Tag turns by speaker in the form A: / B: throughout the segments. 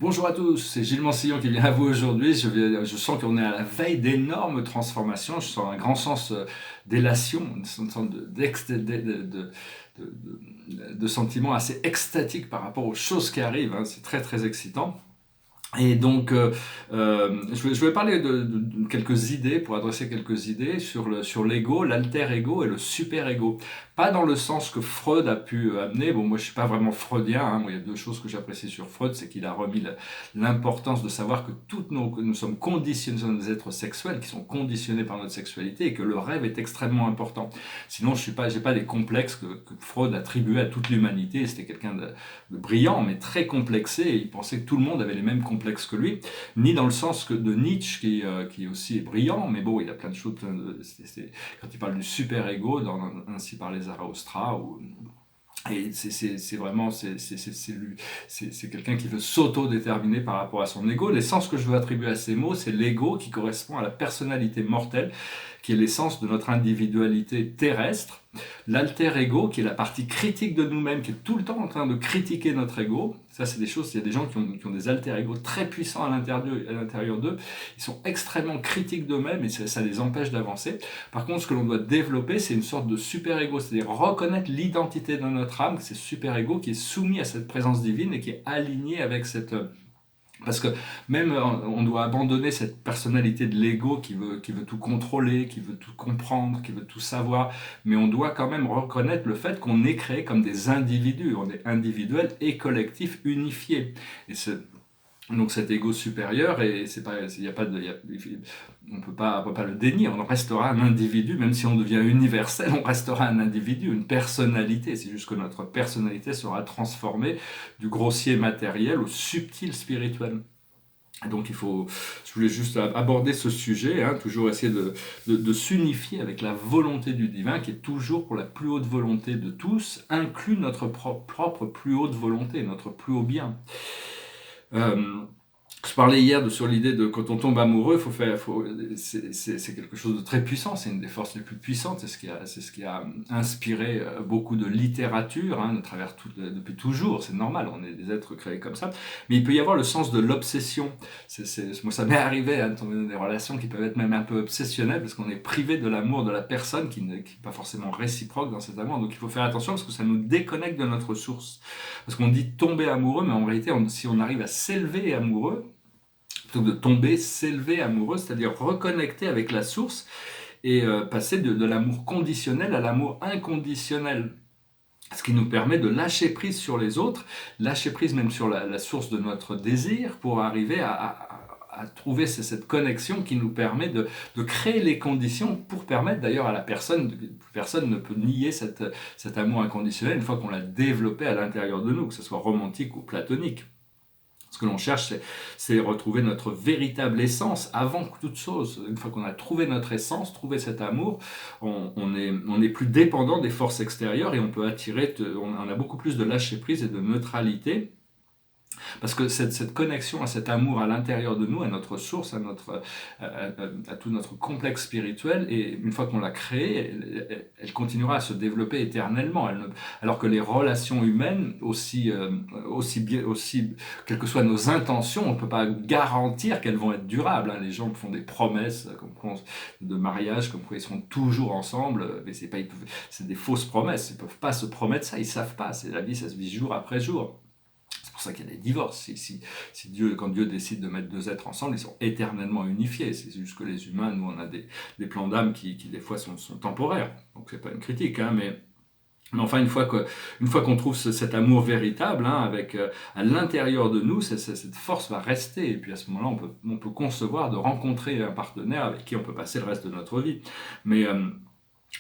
A: Bonjour à tous, c'est Gilles Mansillon qui vient à vous aujourd'hui. Je sens qu'on est à la veille d'énormes transformations. Je sens un grand sens d'élation, une sorte de sentiment assez extatique par rapport aux choses qui arrivent, hein. C'est très très excitant. Et donc, je vais parler de quelques idées, pour adresser quelques idées sur l'ego, l'alter ego et le super ego. Pas dans le sens que Freud a pu amener. Bon, moi je suis pas vraiment freudien, hein. Moi, il y a deux choses que j'apprécie sur Freud, c'est qu'il a remis l'importance de savoir que nous sommes conditionnés, nous sommes des êtres sexuels qui sont conditionnés par notre sexualité et que le rêve est extrêmement important. Sinon, j'ai pas des complexes que Freud attribuait à toute l'humanité. C'était quelqu'un de brillant, mais très complexé, et il pensait que tout le monde avait les mêmes complexes que lui, ni dans le sens que de Nietzsche, qui aussi est brillant, mais bon, il a plein de choses, quand il parle du super-ego, ainsi par les Zarathustra, et c'est vraiment, c'est quelqu'un qui veut s'auto-déterminer par rapport à son ego. L'essence que je veux attribuer à ces mots, c'est l'ego qui correspond à la personnalité mortelle, qui est l'essence de notre individualité terrestre. L'alter ego, qui est la partie critique de nous-mêmes, qui est tout le temps en train de critiquer notre ego. Ça, c'est des choses, il y a des gens qui ont des alter ego très puissants à l'intérieur d'eux. Ils sont extrêmement critiques d'eux-mêmes et ça les empêche d'avancer. Par contre, ce que l'on doit développer, c'est une sorte de super-ego, c'est-à-dire reconnaître l'identité de notre âme, c'est super-ego qui est soumis à cette présence divine et qui est aligné avec cette... Parce que même on doit abandonner cette personnalité de l'ego qui veut tout contrôler, qui veut tout comprendre, qui veut tout savoir, mais on doit quand même reconnaître le fait qu'on est créé comme des individus, on est individuel et collectif unifié. Et donc cet ego supérieur, et c'est pas, il y a pas de, on peut pas le dénier, on restera un individu, même si on devient universel, on restera un individu, une personnalité. C'est juste que notre personnalité sera transformée du grossier matériel au subtil spirituel. Donc je voulais juste aborder ce sujet, hein, toujours essayer de s'unifier avec la volonté du divin, qui est toujours pour la plus haute volonté de tous, inclut notre propre plus haute volonté, notre plus haut bien. Euh, je parlais hier sur l'idée de quand on tombe amoureux, c'est quelque chose de très puissant, c'est une des forces les plus puissantes, c'est ce qui a inspiré beaucoup de littérature, hein, à travers depuis toujours, c'est normal, on est des êtres créés comme ça, mais il peut y avoir le sens de l'obsession. Moi ça m'est arrivé, hein, de tomber dans des relations qui peuvent être même un peu obsessionnelles, parce qu'on est privé de l'amour de la personne qui n'est pas forcément réciproque dans cet amour, donc il faut faire attention parce que ça nous déconnecte de notre source. Parce qu'on dit tomber amoureux, mais en réalité, si on arrive à s'élever amoureux, plutôt que de tomber, s'élever amoureux, c'est-à-dire reconnecter avec la source et passer de l'amour conditionnel à l'amour inconditionnel. Ce qui nous permet de lâcher prise sur les autres, lâcher prise même sur la source de notre désir pour arriver à trouver cette connexion qui nous permet de créer les conditions pour permettre d'ailleurs à la personne ne peut nier cet amour inconditionnel une fois qu'on l'a développé à l'intérieur de nous, que ce soit romantique ou platonique. Ce que l'on cherche, c'est retrouver notre véritable essence avant toute chose. Une fois qu'on a trouvé notre essence, trouvé cet amour, on est plus dépendant des forces extérieures et on peut attirer, on a beaucoup plus de lâcher prise et de neutralité. Parce que cette connexion à cet amour à l'intérieur de nous, à notre source, à tout notre complexe spirituel, et une fois qu'on l'a créé, elle continuera à se développer éternellement. Alors que les relations humaines, aussi, quelles que soient nos intentions, on ne peut pas garantir qu'elles vont être durables, hein. Les gens font des promesses de mariage, comme quoi ils seront toujours ensemble, mais c'est des fausses promesses. Ils ne peuvent pas se promettre ça, ils ne savent pas. La vie, ça se vit jour après jour. C'est pour ça qu'il y a des divorces. Quand Dieu décide de mettre deux êtres ensemble, ils sont éternellement unifiés. C'est juste que les humains, nous, on a des plans d'âme qui des fois sont temporaires. Donc c'est pas une critique, hein, mais enfin, une fois qu'on trouve cet amour véritable, hein, avec à l'intérieur de nous, cette force va rester. Et puis à ce moment-là, on peut concevoir de rencontrer un partenaire avec qui on peut passer le reste de notre vie. Mais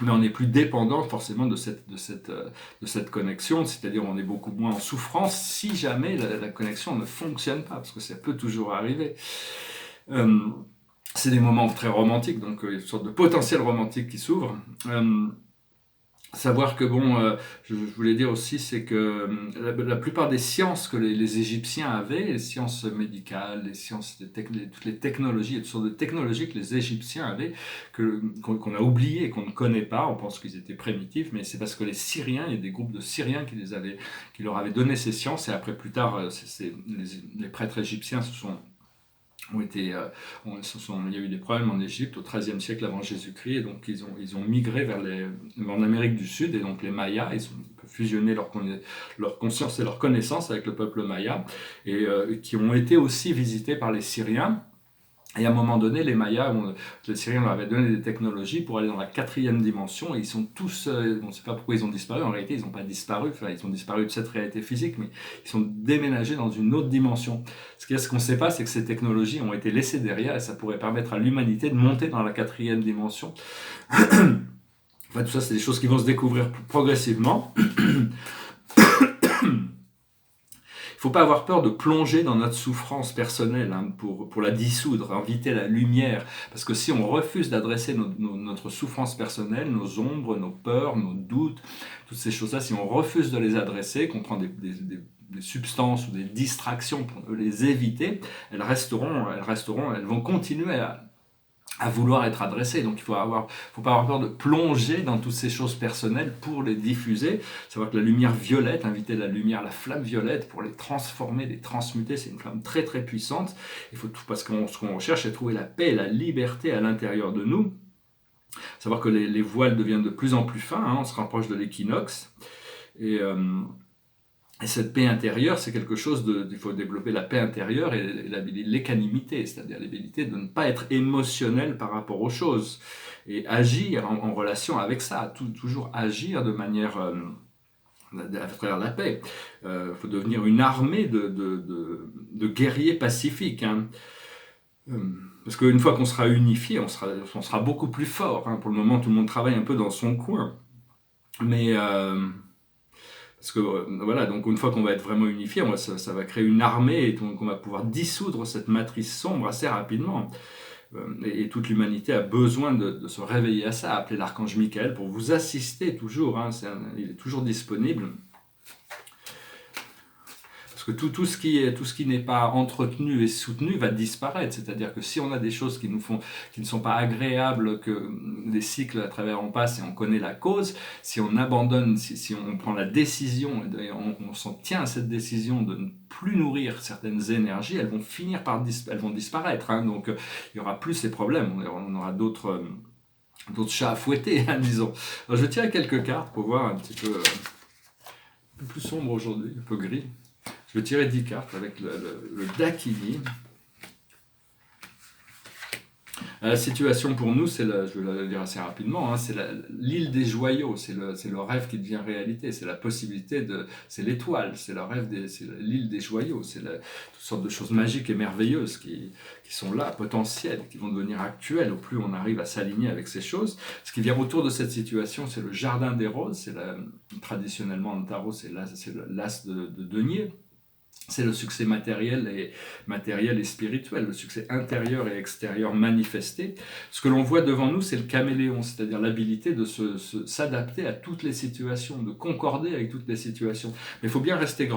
A: on n'est plus dépendant forcément de cette connexion, c'est-à-dire on est beaucoup moins en souffrance si jamais la connexion ne fonctionne pas, parce que ça peut toujours arriver. C'est des moments très romantiques, donc une sorte de potentiel romantique qui s'ouvre. Savoir que bon, je voulais dire aussi, c'est que la plupart des sciences que les Égyptiens avaient, les sciences médicales, les sciences, toutes les technologies, toutes sortes de technologies que les Égyptiens avaient, qu'on a oubliées, qu'on ne connaît pas, on pense qu'ils étaient primitifs, mais c'est parce que les Syriens, il y a des groupes de Syriens qui leur avaient donné ces sciences, et après plus tard, les prêtres égyptiens ont été, il y a eu des problèmes en Égypte au XIIIe siècle avant Jésus-Christ, et donc ils ont migré en Amérique du Sud, et donc les Mayas, ils ont fusionné leur conscience et leur connaissance avec le peuple Maya, et qui ont été aussi visités par les Syriens. Et à un moment donné, les Syriens leur avaient donné des technologies pour aller dans la quatrième dimension, et ils sont tous, on ne sait pas pourquoi ils ont disparu, en réalité ils n'ont pas disparu, enfin ils ont disparu de cette réalité physique, mais ils sont déménagés dans une autre dimension. Ce qu'on ne sait pas, c'est que ces technologies ont été laissées derrière, et ça pourrait permettre à l'humanité de monter dans la quatrième dimension. Enfin, tout ça, c'est des choses qui vont se découvrir progressivement. Il ne faut pas avoir peur de plonger dans notre souffrance personnelle, hein, pour la dissoudre, inviter la lumière. Parce que si on refuse d'adresser notre souffrance personnelle, nos ombres, nos peurs, nos doutes, toutes ces choses-là, si on refuse de les adresser, qu'on prend des substances ou des distractions pour les éviter, elles vont continuer à vouloir être adressées. Donc il faut pas avoir peur de plonger dans toutes ces choses personnelles pour les diffuser. Savoir que la lumière violette, inviter la lumière, la flamme violette pour les transformer, les transmuter, c'est une flamme très très puissante. Il faut tout, parce que ce qu'on recherche, c'est trouver la paix et la liberté à l'intérieur de nous. Savoir que les voiles deviennent de plus en plus fins, hein, on se rapproche de l'équinoxe. Et cette paix intérieure, c'est quelque chose il faut développer la paix intérieure et l'équanimité, c'est-à-dire l'habilité de ne pas être émotionnel par rapport aux choses et agir en relation avec ça, toujours agir de manière à travers la paix. Faut devenir une armée de guerriers pacifiques, hein. Parce qu'une fois qu'on sera unifié, on sera beaucoup plus fort, hein. Pour le moment, tout le monde travaille un peu dans son coin, mais parce que voilà, donc une fois qu'on va être vraiment unifié, ça va créer une armée, et donc on va pouvoir dissoudre cette matrice sombre assez rapidement. Et toute l'humanité a besoin de se réveiller à ça. Appelez l'archange Michael pour vous assister toujours, hein, il est toujours disponible. Parce que tout ce qui n'est pas entretenu et soutenu va disparaître. C'est-à-dire que si on a des choses qui ne sont pas agréables, que des cycles à travers on passe et on connaît la cause, si on abandonne, si on prend la décision, et on s'en tient à cette décision de ne plus nourrir certaines énergies, elles vont disparaître, hein. Donc il n'y aura plus ces problèmes, on aura d'autres chats à fouetter, hein, disons. Alors, je tiens quelques cartes pour voir un petit peu, un peu plus sombre aujourd'hui, un peu gris. Je vais tirer 10 cartes avec le Dakini. La situation pour nous, je vais la dire assez rapidement, hein, c'est l'île des joyaux, c'est le rêve qui devient réalité, c'est la possibilité c'est l'étoile, c'est le rêve, c'est l'île des joyaux, c'est toutes sortes de choses magiques et merveilleuses qui sont là, potentielles, qui vont devenir actuelles au plus on arrive à s'aligner avec ces choses. Ce qui vient autour de cette situation, c'est le jardin des roses, traditionnellement en tarot, c'est l'as de denier. C'est le succès matériel et spirituel, le succès intérieur et extérieur manifesté. Ce que l'on voit devant nous, c'est le caméléon, c'est-à-dire l'habilité de s'adapter à toutes les situations, de concorder avec toutes les situations. Mais il faut bien rester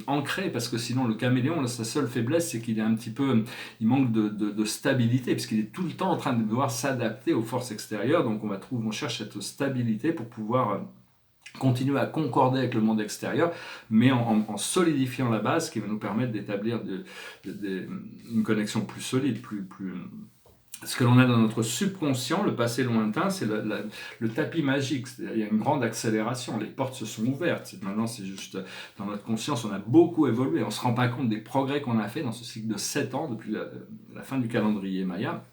A: ancré, parce que sinon le caméléon, sa seule faiblesse, c'est qu'il est il manque de stabilité, puisqu'il est tout le temps en train de devoir s'adapter aux forces extérieures. Donc on cherche cette stabilité pour pouvoir continuer à concorder avec le monde extérieur, mais en solidifiant la base, qui va nous permettre d'établir une connexion plus solide, Ce que l'on a dans notre subconscient, le passé lointain, c'est le tapis magique. Il y a une grande accélération, les portes se sont ouvertes. Maintenant, c'est juste dans notre conscience, on a beaucoup évolué. On ne se rend pas compte des progrès qu'on a fait dans ce cycle de 7 ans, depuis la fin du calendrier Maya.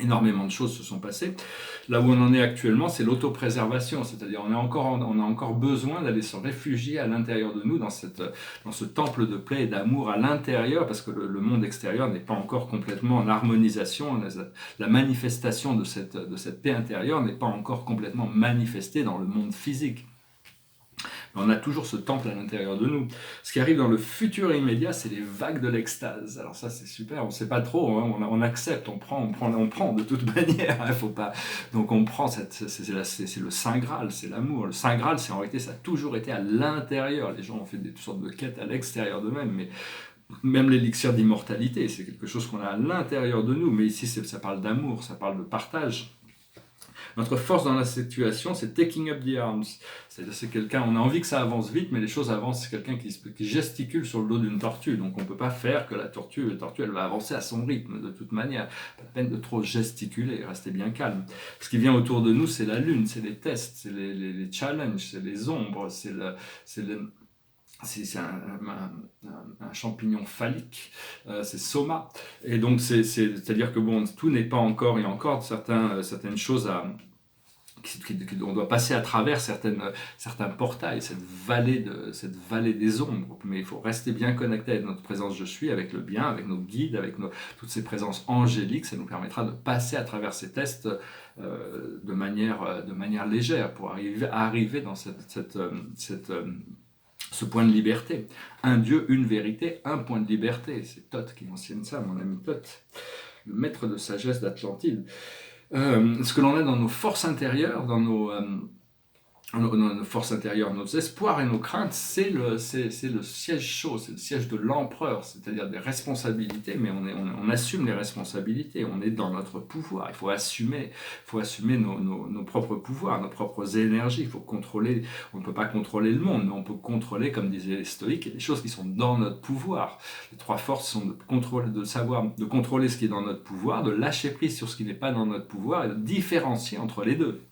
A: Énormément de choses se sont passées. Là où on en est actuellement, c'est l'autopréservation, c'est-à-dire on a encore besoin d'aller se réfugier à l'intérieur de nous, dans ce temple de paix et d'amour à l'intérieur, parce que le monde extérieur n'est pas encore complètement en harmonisation. La manifestation de cette paix intérieure n'est pas encore complètement manifestée dans le monde physique. On a toujours ce temple à l'intérieur de nous. Ce qui arrive dans le futur immédiat, c'est les vagues de l'extase. Alors ça, c'est super, on ne sait pas trop, hein, on accepte, on prend de toute manière. Hein, faut pas... Donc on prend, c'est le Saint Graal, c'est l'amour. Le Saint Graal, c'est en réalité, ça a toujours été à l'intérieur. Les gens ont fait toutes sortes de quêtes à l'extérieur d'eux-mêmes, mais même l'élixir d'immortalité, c'est quelque chose qu'on a à l'intérieur de nous. Mais ici, ça parle d'amour, ça parle de partage. Notre force dans la situation, c'est taking up the arms. C'est-à-dire, c'est quelqu'un, on a envie que ça avance vite, mais les choses avancent. C'est quelqu'un qui gesticule sur le dos d'une tortue. Donc, on ne peut pas faire que la tortue, elle va avancer à son rythme, de toute manière. Pas la peine de trop gesticuler, rester bien calme. Ce qui vient autour de nous, c'est la lune, c'est les tests, c'est les challenges, c'est les ombres, c'est un champignon phallique, c'est Soma. Et donc, c'est-à-dire que bon, tout n'est pas encore, il y a encore certaines choses on doit passer à travers certains portails, cette vallée des ombres. Mais il faut rester bien connecté avec notre présence je suis, avec le bien, avec nos guides, avec toutes ces présences angéliques. Ça nous permettra de passer à travers ces tests de manière légère pour arriver dans ce point de liberté. Un Dieu, une vérité, un point de liberté. C'est Thoth qui mentionne ça, mon ami Thoth, le maître de sagesse d'Atlantide. Ce que l'on a dans nos forces intérieures, dans nos forces intérieures, nos espoirs et nos craintes, c'est le siège chaud, c'est le siège de l'empereur, c'est-à-dire des responsabilités, mais on assume les responsabilités, on est dans notre pouvoir, il faut assumer nos propres pouvoirs, nos propres énergies, il faut contrôler, on ne peut pas contrôler le monde, mais on peut contrôler, comme disaient les stoïques, il y a des choses qui sont dans notre pouvoir. Les trois forces sont de contrôler ce qui est dans notre pouvoir, de lâcher prise sur ce qui n'est pas dans notre pouvoir et de différencier entre les deux.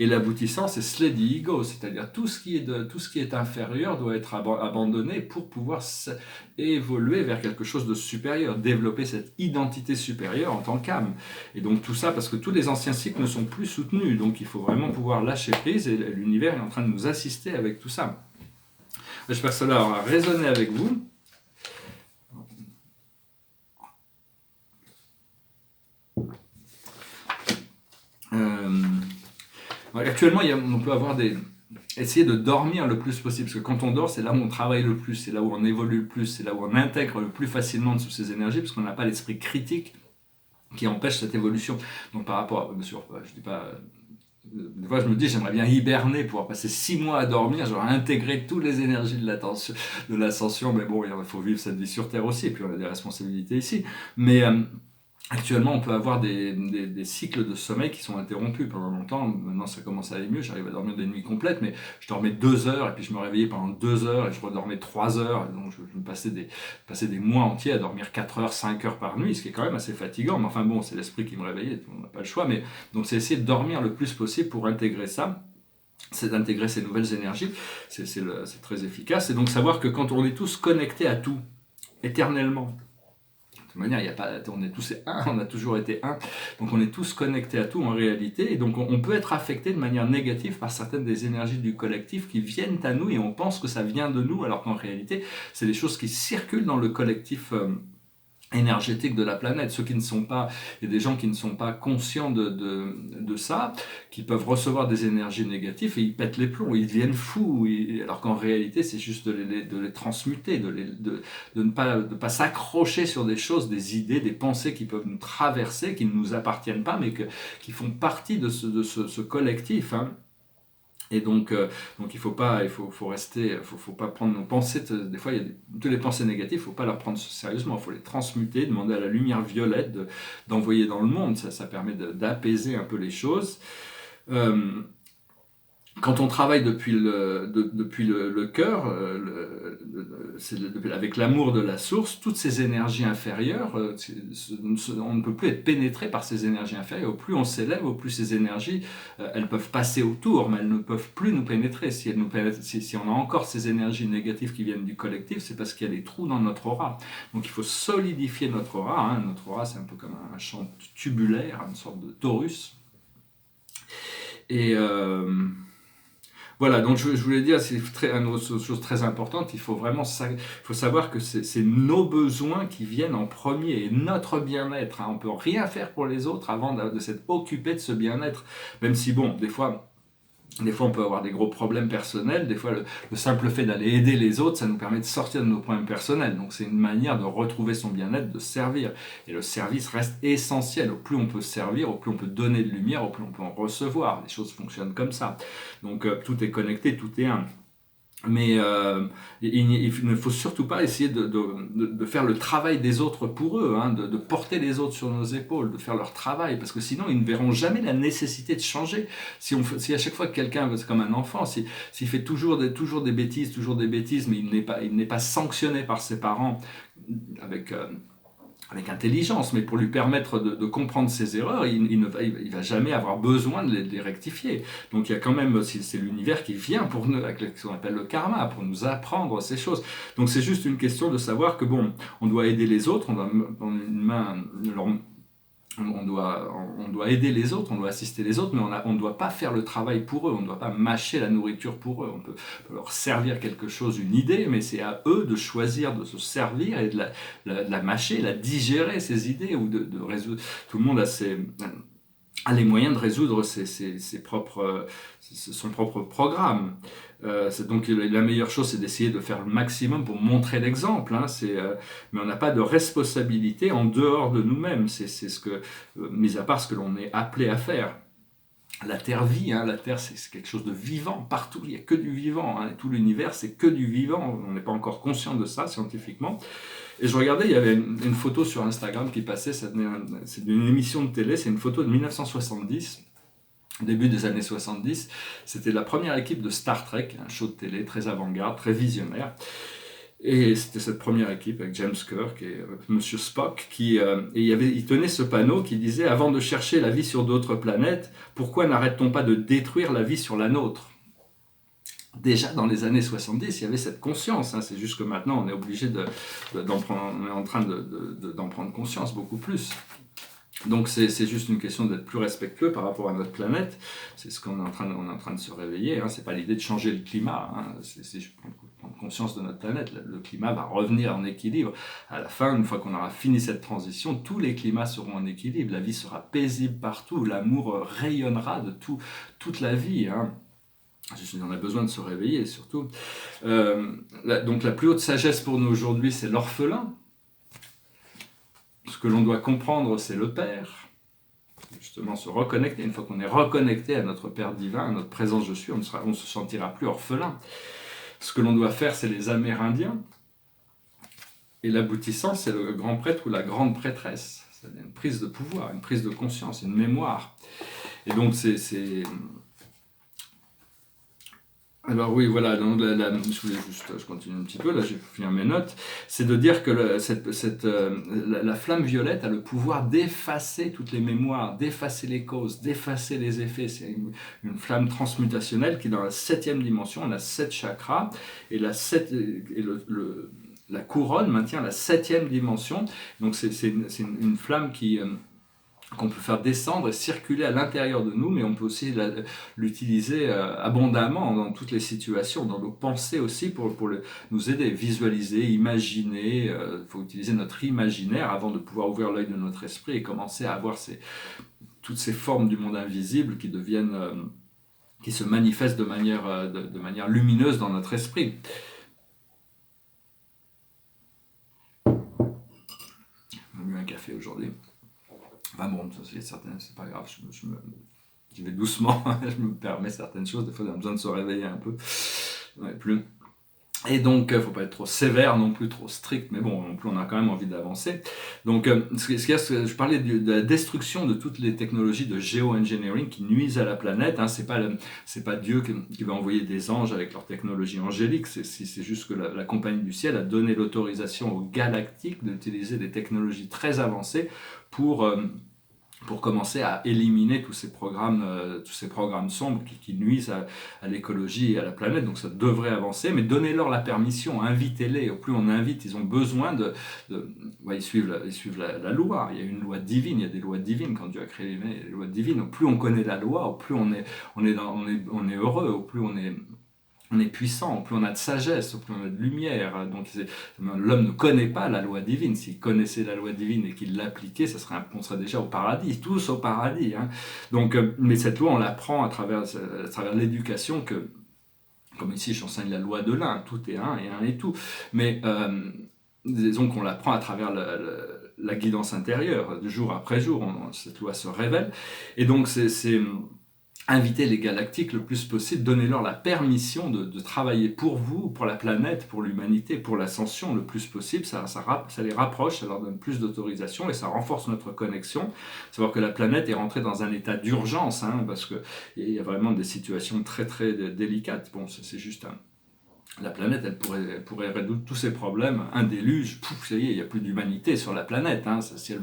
A: Et l'aboutissant, c'est slay the ego, c'est-à-dire tout ce qui est inférieur doit être abandonné pour pouvoir évoluer vers quelque chose de supérieur, développer cette identité supérieure en tant qu'âme. Et donc tout ça, parce que tous les anciens cycles ne sont plus soutenus, donc il faut vraiment pouvoir lâcher prise, et l'univers est en train de nous assister avec tout ça. J'espère que cela aura résonné avec vous. Actuellement, on peut essayer de dormir le plus possible, parce que quand on dort, c'est là où on travaille le plus, c'est là où on évolue le plus, c'est là où on intègre le plus facilement sous ces énergies, parce qu'on n'a pas l'esprit critique qui empêche cette évolution. Donc par rapport, bien sûr, je dis pas... Des fois, je me dis, j'aimerais bien hiberner, pouvoir passer 6 mois à dormir, j'aurais intégré toutes les énergies de l'ascension, mais bon, il faut vivre cette vie sur Terre aussi, et puis on a des responsabilités ici. Mais... actuellement, on peut avoir des cycles de sommeil qui sont interrompus pendant longtemps. Maintenant, ça commence à aller mieux. J'arrive à dormir des nuits complètes, mais je dormais 2 heures et puis je me réveillais pendant 2 heures et je redormais 3 heures. Et donc, je me passais des mois entiers à dormir 4 heures, 5 heures par nuit, ce qui est quand même assez fatigant. Mais enfin bon, c'est l'esprit qui me réveillait, on n'a pas le choix. Mais donc, c'est essayer de dormir le plus possible pour intégrer ça. C'est d'intégrer ces nouvelles énergies. C'est très efficace. Et donc, savoir que quand on est tous connectés à tout, éternellement, de toute manière, on est tous un, on a toujours été un, donc on est tous connectés à tout en réalité, et donc on peut être affecté de manière négative par certaines des énergies du collectif qui viennent à nous, et on pense que ça vient de nous, alors qu'en réalité, c'est des choses qui circulent dans le collectif énergétique de la planète. Ceux qui ne sont pas, il y a des gens qui ne sont pas conscients de ça, qui peuvent recevoir des énergies négatives et ils pètent les plombs, ils deviennent fous, alors qu'en réalité c'est juste de les transmuter, de ne pas s'accrocher sur des choses, des idées, des pensées qui peuvent nous traverser, qui ne nous appartiennent pas, mais qui font partie de ce collectif, hein. Et donc il faut pas prendre nos pensées, des fois il y a toutes les pensées négatives, il faut pas leur prendre sérieusement, il faut les transmuter, demander à la lumière violette d'envoyer dans le monde, ça permet d'apaiser un peu les choses. Quand on travaille depuis le cœur, avec l'amour de la source, toutes ces énergies inférieures, on ne peut plus être pénétré par ces énergies inférieures. Au plus on s'élève, au plus ces énergies, elles peuvent passer autour, mais elles ne peuvent plus nous pénétrer. Si on a encore ces énergies négatives qui viennent du collectif, c'est parce qu'il y a des trous dans notre aura. Donc il faut solidifier notre aura. Hein. Notre aura, c'est un peu comme un champ tubulaire, une sorte de torus. Et... voilà, donc je voulais dire, c'est une autre chose très importante, il faut savoir que c'est nos besoins qui viennent en premier, et notre bien-être, hein, on ne peut rien faire pour les autres avant de s'être occupé de ce bien-être, même si bon, des fois, Des fois, on peut avoir des gros problèmes personnels. Des fois, le simple fait d'aller aider les autres, ça nous permet de sortir de nos problèmes personnels. Donc, c'est une manière de retrouver son bien-être, de servir. Et le service reste essentiel. Au plus on peut servir, au plus on peut donner de lumière, au plus on peut en recevoir. Les choses fonctionnent comme ça. Donc, tout est connecté, tout est un. Mais il ne faut surtout pas essayer de faire le travail des autres pour eux, hein, de porter les autres sur nos épaules, de faire leur travail, parce que sinon ils ne verront jamais la nécessité de changer. Si à chaque fois que quelqu'un, c'est comme un enfant, s'il fait toujours des bêtises, mais il n'est pas sanctionné par ses parents avec intelligence, mais pour lui permettre de comprendre ses erreurs, il va jamais avoir besoin de les rectifier. Donc il y a quand même, c'est l'univers qui vient pour nous, avec ce qu'on appelle le karma, pour nous apprendre ces choses. Donc c'est juste une question de savoir que bon, on doit aider les autres, on doit une main, on doit aider les autres, on doit assister les autres, mais on ne doit pas faire le travail pour eux, on ne doit pas mâcher la nourriture pour eux. On peut leur servir quelque chose, une idée, mais c'est à eux de choisir de se servir et de la mâcher, la digérer, ces idées, ou de résoudre. Tout le monde a les moyens de résoudre son propre programme. Donc la meilleure chose, c'est d'essayer de faire le maximum pour montrer l'exemple. Hein, mais on n'a pas de responsabilité en dehors de nous-mêmes. C'est ce que, mis à part ce que l'on est appelé à faire. La Terre vit, hein, la Terre c'est quelque chose de vivant, partout, il n'y a que du vivant, hein, tout l'univers c'est que du vivant, on n'est pas encore conscient de ça scientifiquement. Et je regardais, il y avait une photo sur Instagram qui passait, c'est une émission de télé, c'est une photo de 1970, début des années 70, c'était la première équipe de Star Trek, un show de télé très avant-garde, très visionnaire. Et c'était cette première équipe avec James Kirk et Monsieur Spock et il tenait ce panneau qui disait « Avant de chercher la vie sur d'autres planètes, pourquoi n'arrête-t-on pas de détruire la vie sur la nôtre ?» Déjà dans les années 70, il y avait cette conscience. Hein, c'est juste que maintenant on est obligé on est en train d'en prendre conscience beaucoup plus. Donc c'est juste une question d'être plus respectueux par rapport à notre planète. C'est ce qu'on est en train de se réveiller. Hein. C'est pas l'idée de changer le climat. Hein. C'est prendre conscience de notre planète. Le climat va revenir en équilibre. À la fin, une fois qu'on aura fini cette transition, tous les climats seront en équilibre. La vie sera paisible partout. L'amour rayonnera de toute la vie. Hein. On a besoin de se réveiller surtout. Donc la plus haute sagesse pour nous aujourd'hui, c'est l'orphelin. Ce que l'on doit comprendre, c'est le Père. Justement, se reconnecter. Une fois qu'on est reconnecté à notre Père divin, à notre présence je suis, on ne se sentira plus orphelin. Ce que l'on doit faire, c'est les Amérindiens. Et l'aboutissant, c'est le grand prêtre ou la grande prêtresse. C'est-à-dire une prise de pouvoir, une prise de conscience, une mémoire. Et donc, Alors oui, voilà, donc je continue un petit peu, là j'ai fini mes notes, c'est de dire que la flamme violette a le pouvoir d'effacer toutes les mémoires, d'effacer les causes, d'effacer les effets. C'est une flamme transmutationnelle qui est dans la 7e dimension, on a 7 chakras, et la couronne maintient la 7e dimension, donc c'est une flamme qu'on peut faire descendre et circuler à l'intérieur de nous, mais on peut aussi l'utiliser abondamment dans toutes les situations, dans nos pensées aussi, pour nous aider, visualiser, imaginer. Il faut utiliser notre imaginaire avant de pouvoir ouvrir l'œil de notre esprit et commencer à avoir toutes ces formes du monde invisible qui se manifestent de manière lumineuse dans notre esprit. J'ai bu un café aujourd'hui. Enfin bon, c'est pas grave, je vais doucement, je me permets certaines choses, des fois on a besoin de se réveiller un peu. Ouais, et donc, il ne faut pas être trop sévère non plus, trop strict, mais bon, non plus, on a quand même envie d'avancer. Donc, je parlais de la destruction de toutes les technologies de géo-engineering qui nuisent à la planète. Hein. C'est pas Dieu qui va envoyer des anges avec leur technologie angélique, c'est juste que la Compagnie du Ciel a donné l'autorisation aux galactiques d'utiliser des technologies très avancées pour commencer à éliminer tous ces programmes sombres qui nuisent à l'écologie et à la planète. Donc ça devrait avancer, mais donnez-leur la permission, invitez-les. Au plus on invite, ils ont besoin ils suivent la loi. Il y a une loi divine, il y a des lois divines quand Dieu a créé les lois divines. Au plus on connaît la loi, au plus on est heureux, au plus on est on est puissant, plus on a de sagesse, plus on a de lumière. Donc l'homme ne connaît pas la loi divine. S'il connaissait la loi divine et qu'il l'appliquait, on serait déjà au paradis, tous au paradis. Hein. Donc, mais cette loi, on l'apprend à travers l'éducation comme ici j'enseigne la loi de l'un, tout est un et un est tout. Mais disons qu'on l'apprend à travers la guidance intérieure, de jour après jour, cette loi se révèle. Et donc c'est inviter les galactiques le plus possible, donnez-leur la permission de travailler pour vous, pour la planète, pour l'humanité, pour l'ascension le plus possible. Ça les rapproche, ça leur donne plus d'autorisation et ça renforce notre connexion. Savoir que la planète est rentrée dans un état d'urgence, hein, parce qu'il y a vraiment des situations très très délicates. Bon, c'est juste la planète, elle pourrait résoudre tous ses problèmes. Un déluge, ça y est, il n'y a plus d'humanité sur la planète. Hein. Si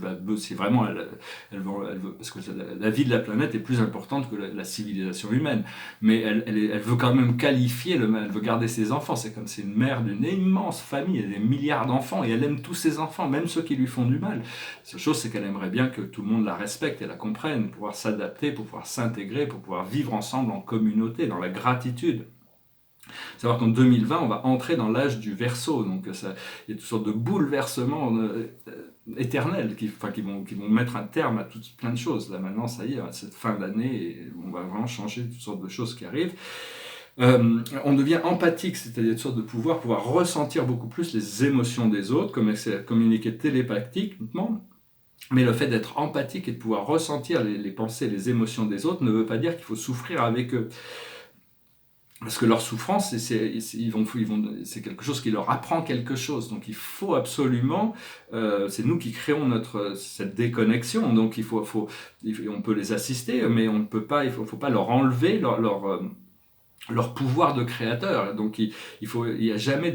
A: vraiment elle veut, parce que la vie de la planète est plus importante que la civilisation humaine. Mais elle veut quand même qualifier elle veut garder ses enfants. C'est comme c'est une mère d'une immense famille, elle a des milliards d'enfants et elle aime tous ses enfants, même ceux qui lui font du mal. La seule chose, c'est qu'elle aimerait bien que tout le monde la respecte et la comprenne, pour pouvoir s'adapter, pour pouvoir s'intégrer, pour pouvoir vivre ensemble en communauté, dans la gratitude. Savoir qu'en 2020, on va entrer dans l'âge du Verseau, donc il y a toutes sortes de bouleversements éternels qui vont mettre un terme à plein de choses. Là maintenant, ça y est, cette fin d'année, on va vraiment changer toutes sortes de choses qui arrivent. On devient empathique, c'est-à-dire une sorte de pouvoir ressentir beaucoup plus les émotions des autres, communiquer télépathiquement. Mais le fait d'être empathique et de pouvoir ressentir les pensées, les émotions des autres ne veut pas dire qu'il faut souffrir avec eux. Parce que leur souffrance, c'est quelque chose qui leur apprend quelque chose. Donc il faut absolument, c'est nous qui créons cette déconnexion. Donc on peut les assister, mais on ne peut pas, il faut pas leur enlever leur pouvoir de créateur. Donc il y a jamais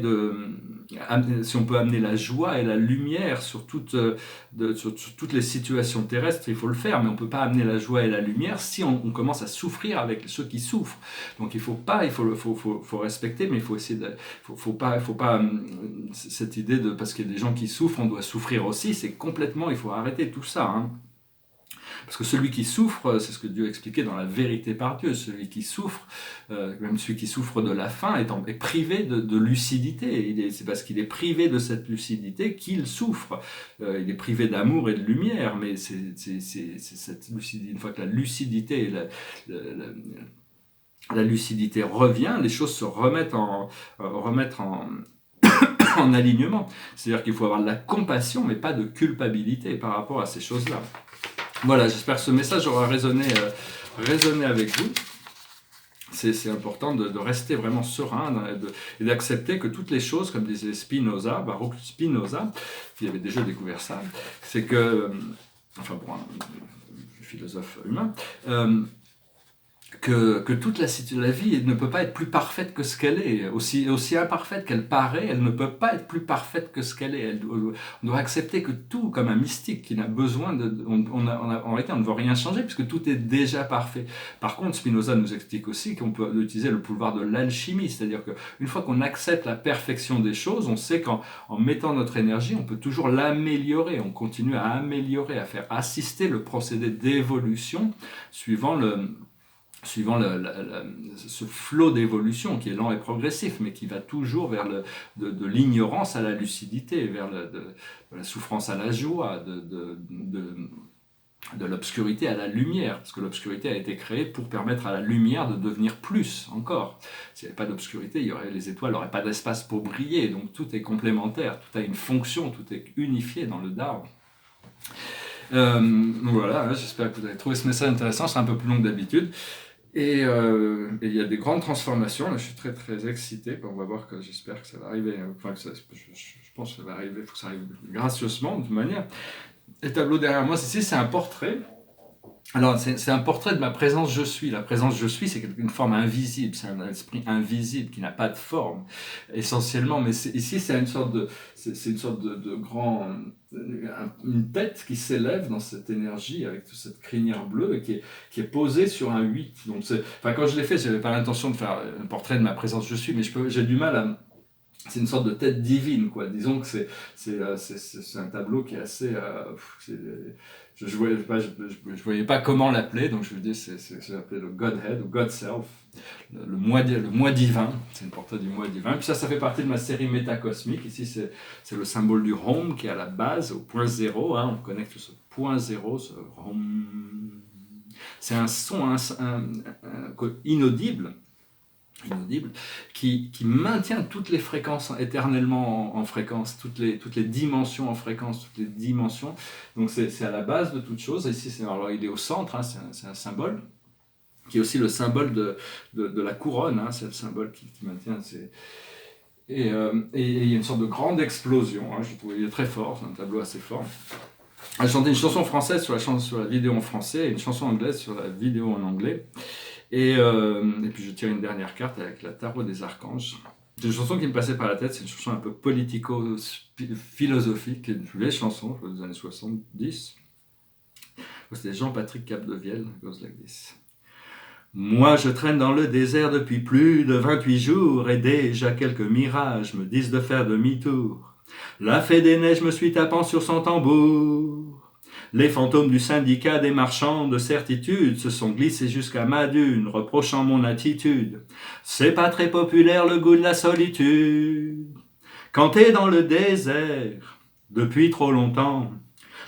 A: si on peut amener la joie et la lumière sur toutes les situations terrestres, il faut le faire, mais on peut pas amener la joie et la lumière si on commence à souffrir avec ceux qui souffrent. Donc il faut respecter, mais il faut essayer faut pas cette idée de parce qu'il y a des gens qui souffrent, on doit souffrir aussi, il faut arrêter tout ça, hein. Parce que celui qui souffre, c'est ce que Dieu expliquait dans la vérité par Dieu, celui qui souffre, même celui qui souffre de la faim, est privé de lucidité. C'est parce qu'il est privé de cette lucidité qu'il souffre. Il est privé d'amour et de lumière, mais c'est cette lucidité, une fois que la lucidité la lucidité revient, les choses se remettent en alignement. C'est-à-dire qu'il faut avoir de la compassion, mais pas de culpabilité par rapport à ces choses-là. Voilà, j'espère que ce message aura résonné avec vous. C'est important de rester vraiment serein et d'accepter que toutes les choses, comme disait Baruch Spinoza, qui avait déjà découvert ça, c'est que, enfin bon, un philosophe humain, que toute la vie ne peut pas être plus parfaite que ce qu'elle est. Aussi imparfaite qu'elle paraît, elle ne peut pas être plus parfaite que ce qu'elle est. On doit accepter que tout, comme un mystique qui n'a besoin en réalité, on ne veut rien changer puisque tout est déjà parfait. Par contre, Spinoza nous explique aussi qu'on peut utiliser le pouvoir de l'alchimie, c'est-à-dire qu'une fois qu'on accepte la perfection des choses, on sait qu'en mettant notre énergie, on peut toujours l'améliorer. On continue à améliorer, à faire assister le procédé d'évolution suivant ce flot d'évolution qui est lent et progressif, mais qui va toujours vers de l'ignorance à la lucidité, vers de la souffrance à la joie, de l'obscurité à la lumière, parce que l'obscurité a été créée pour permettre à la lumière de devenir plus encore. S'il n'y avait pas d'obscurité, les étoiles n'auraient pas d'espace pour briller, donc tout est complémentaire, tout a une fonction, tout est unifié dans le Dao. Voilà, j'espère que vous avez trouvé ce message intéressant, c'est un peu plus long que d'habitude. Et il y a des grandes transformations, là je suis très très excité, on va voir j'espère que ça va arriver, je pense que ça va arriver, il faut que ça arrive gracieusement de toute manière. Le tableau derrière moi, ici c'est un portrait. Alors, c'est un portrait de ma présence je suis. La présence je suis, c'est une forme invisible, c'est un esprit invisible qui n'a pas de forme, essentiellement. Mais ici, c'est une sorte de grand, une tête qui s'élève dans cette énergie avec toute cette crinière bleue et qui est posée sur un 8. Donc, quand je l'ai fait, j'avais pas l'intention de faire un portrait de ma présence je suis, mais j'ai du mal c'est une sorte de tête divine, quoi. Disons que c'est un tableau qui est assez... je voyais pas comment l'appeler, donc je me dis c'est appelé le Godhead ou God Self, le moi divin, c'est une portrait du moi divin. Puis ça fait partie de ma série métacosmique. Ici, c'est le symbole du home qui est à la base, au point zéro, hein, on connecte ce point zéro, ce home. C'est un son inaudible, qui maintient toutes les fréquences éternellement en fréquence, toutes les dimensions en fréquence, toutes les dimensions. Donc c'est à la base de toute chose. Ici, alors il est au centre, hein, c'est un symbole, qui est aussi le symbole de la couronne, hein, c'est le symbole qui maintient. Et il y a une sorte de grande explosion, hein, je trouve il est très fort, c'est un tableau assez fort. J'ai chanté une chanson française sur la vidéo en français et une chanson anglaise sur la vidéo en anglais. Et puis je tire une dernière carte avec la tarot des archanges. C'est une chanson qui me passait par la tête, c'est une chanson un peu politico-philosophique, une vieille chanson des années 70. C'était Jean-Patrick Capdevielle, Goes Like This. Moi je traîne dans le désert depuis plus de 28 jours et déjà quelques mirages me disent de faire demi-tour. La fée des neiges me suit tapant sur son tambour. Les fantômes du syndicat des marchands de certitude se sont glissés jusqu'à ma dune, reprochant mon attitude. C'est pas très populaire le goût de la solitude. Quand t'es dans le désert, depuis trop longtemps,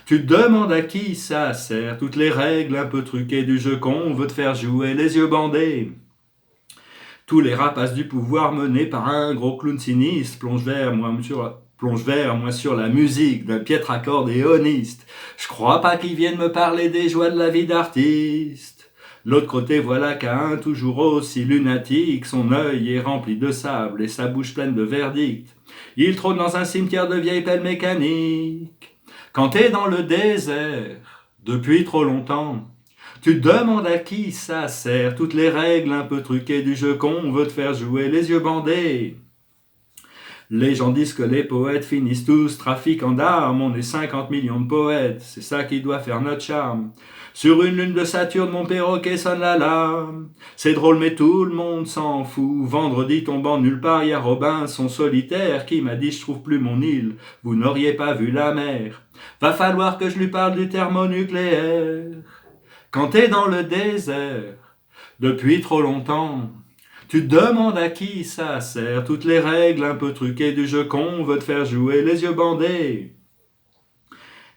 A: tu te demandes à qui ça sert, toutes les règles un peu truquées du jeu qu'on veut te faire jouer, les yeux bandés. Tous les rapaces du pouvoir menés par un gros clown sinistre plongent vers moi sur la musique d'un piètre accordéoniste. Je crois pas qu'ils viennent me parler des joies de la vie d'artiste. L'autre côté, voilà qu'un toujours aussi lunatique, son œil est rempli de sable et sa bouche pleine de verdicts. Il trône dans un cimetière de vieilles pelles mécaniques. Quand t'es dans le désert, depuis trop longtemps, tu te demandes à qui ça sert, toutes les règles un peu truquées du jeu qu'on veut te faire jouer, les yeux bandés. Les gens disent que les poètes finissent tous trafiquants d'armes, on est 50 millions de poètes, c'est ça qui doit faire notre charme. Sur une lune de Saturne, mon perroquet sonne l'alarme. C'est drôle mais tout le monde s'en fout. Vendredi tombant nulle part, y a Robinson solitaire qui m'a dit je trouve plus mon île, vous n'auriez pas vu la mer. Va falloir que je lui parle du thermonucléaire. Quand t'es dans le désert, depuis trop longtemps, tu te demandes à qui ça sert, toutes les règles un peu truquées du jeu qu'on veut te faire jouer, les yeux bandés.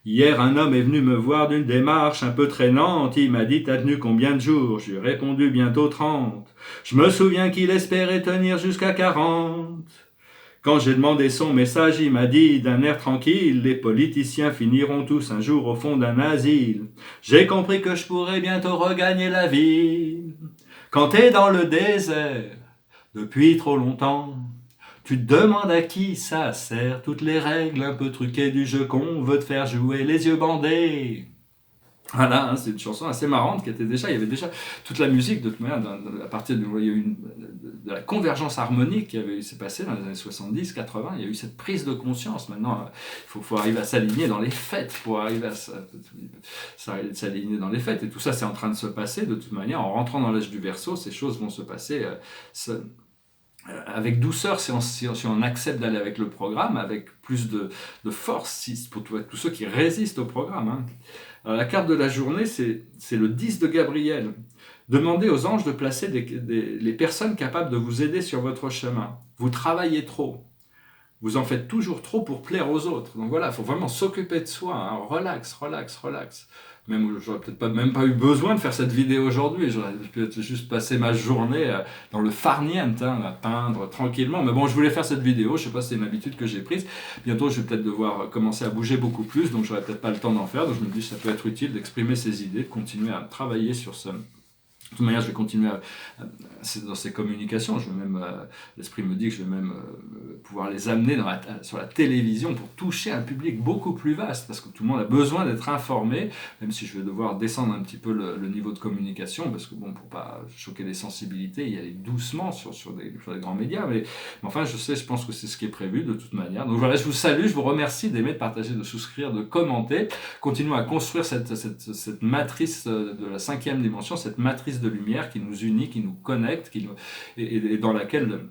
A: Hier, un homme est venu me voir d'une démarche un peu traînante. Il m'a dit « T'as tenu combien de jours ?» Je lui ai répondu « Bientôt 30. » Je me souviens qu'il espérait tenir jusqu'à 40. Quand j'ai demandé son message, il m'a dit d'un air tranquille « Les politiciens finiront tous un jour au fond d'un asile. » J'ai compris que je pourrais bientôt regagner la ville. Quand t'es dans le désert, depuis trop longtemps, tu te demandes à qui ça sert, toutes les règles un peu truquées du jeu qu'on veut te faire jouer, les yeux bandés. Voilà, hein, c'est une chanson assez marrante qui était déjà, il y avait déjà toute la musique de toute manière, à partir de, il y a eu de la convergence harmonique qui s'est passée dans les années 70, 80, il y a eu cette prise de conscience. Maintenant, il faut arriver à s'aligner dans les fêtes, pour arriver à s'aligner dans les fêtes, et tout ça c'est en train de se passer de toute manière, en rentrant dans l'âge du Verseau, ces choses vont se passer avec douceur si on accepte d'aller avec le programme, avec plus de force pour tous ceux qui résistent au programme. Hein. Alors, la carte de la journée, c'est le 10 de Gabriel. Demandez aux anges de placer les personnes capables de vous aider sur votre chemin. Vous travaillez trop. Vous en faites toujours trop pour plaire aux autres. Donc voilà, il faut vraiment s'occuper de soi. Hein. Relax, relax, relax. Même, j'aurais peut-être même pas eu besoin de faire cette vidéo aujourd'hui. J'aurais peut-être juste passé ma journée dans le farniente, hein, à peindre tranquillement. Mais bon, je voulais faire cette vidéo. Je sais pas si c'est une habitude que j'ai prise. Bientôt, je vais peut-être devoir commencer à bouger beaucoup plus. Donc, j'aurais peut-être pas le temps d'en faire. Donc, je me dis que ça peut être utile d'exprimer ces idées, de continuer à travailler sur ça. De toute manière, je vais continuer dans ces communications. L'esprit me dit que je vais même pouvoir les amener sur la télévision pour toucher un public beaucoup plus vaste, parce que tout le monde a besoin d'être informé, même si je vais devoir descendre un petit peu le niveau de communication, parce que bon, pour pas choquer les sensibilités, y aller doucement sur des grands médias, mais enfin, je pense que c'est ce qui est prévu de toute manière. Donc voilà, je vous salue, je vous remercie d'aimer, de partager, de souscrire, de commenter. Continuons à construire cette matrice de la 5e dimension, cette matrice de lumière qui nous unit, qui nous connecte, et dans laquelle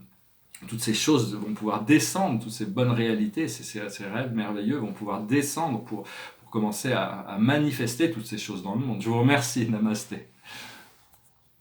A: toutes ces choses vont pouvoir descendre, toutes ces bonnes réalités, ces rêves merveilleux vont pouvoir descendre pour commencer à manifester toutes ces choses dans le monde. Je vous remercie, Namasté.